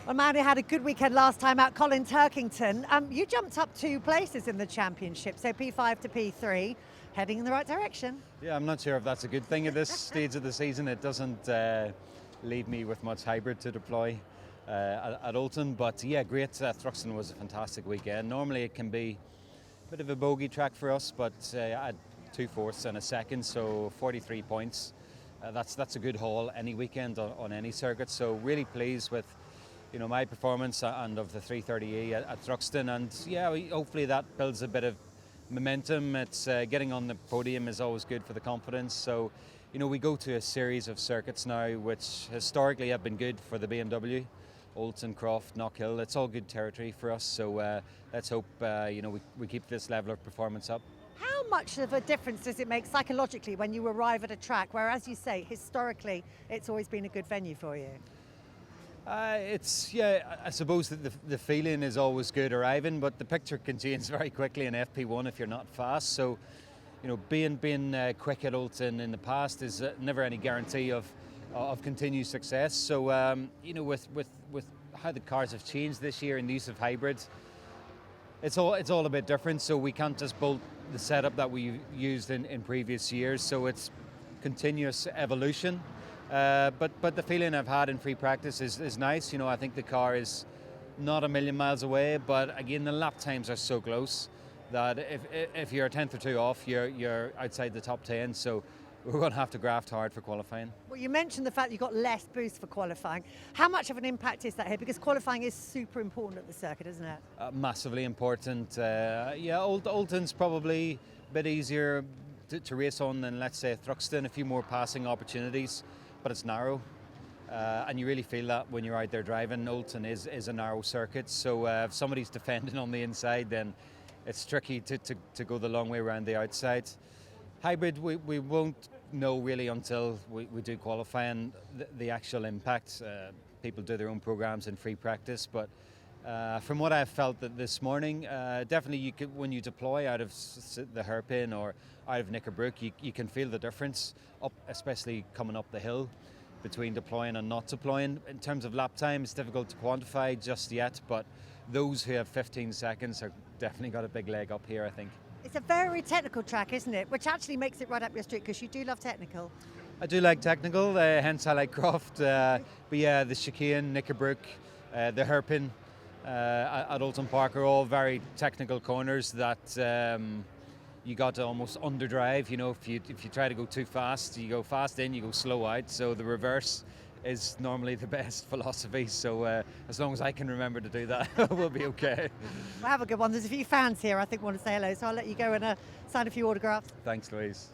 A man who had a good weekend last time out, Colin Turkington. You jumped up 2 places in the championship, so P5 to P3, heading in the right direction. Yeah, I'm not sure if that's a good thing at this stage of the season. It doesn't leave me with much hybrid to deploy at Oulton, but yeah, great. Thruxton was a fantastic weekend. Normally it can be a bit of a bogey track for us, but I had 2 fourths and a second, so 43 points. That's a good haul any weekend on any circuit. So really pleased with my performance and of the 330E at Thruxton, and yeah, hopefully that builds a bit of momentum. It's getting on the podium is always good for the confidence. So we go to a series of circuits now which historically have been good for the BMW. Oulton, Croft, Knockhill, it's all good territory for us, so let's hope we keep this level of performance up. How much of a difference does it make psychologically when you arrive at a track where, as you say, historically it's always been a good venue for you? I suppose that the feeling is always good arriving, but the picture can change very quickly in FP1 if you're not fast. So, being quick at Oulton in the past is never any guarantee of continued success. So, with how the cars have changed this year and the use of hybrids, it's all a bit different. So we can't just bolt the setup that we used in previous years. So it's continuous evolution. But the feeling I've had in free practice is nice. I think the car is not a million miles away, but again the lap times are so close that if you're a tenth or two off, you're outside the top 10. So we're going to have to graft hard for qualifying. Well, you mentioned the fact you got less boost for qualifying. How much of an impact is that here? Because qualifying is super important at the circuit, isn't it? Massively important. Oulton's probably a bit easier to race on than, let's say, Thruxton. A few more passing opportunities, but it's narrow. And you really feel that when you're out there driving. Oulton is a narrow circuit, so if somebody's defending on the inside, then it's tricky to go the long way around the outside. Hybrid, we won't know really until we do qualifying the actual impact. People do their own programs in free practice, but from what I've felt this morning, definitely when you deploy out of the hairpin or out of Knickerbrook, you can feel the difference, especially coming up the hill between deploying and not deploying. In terms of lap time, it's difficult to quantify just yet, but those who have 15 seconds have definitely got a big leg up here, I think. It's a very technical track, isn't it? Which actually makes it right up your street, because you do love technical. I do like technical, hence I like Croft. But yeah, the chicane, Knickerbrook, the hairpin at Oulton Park are all very technical corners that you got to almost underdrive. If you try to go too fast, you go fast in, you go slow out. So the reverse is normally the best philosophy. So as long as I can remember to do that, we'll be okay. Well, have a good one. There's a few fans here I think want to say hello, so I'll let you go and sign a few autographs. Thanks, Louise.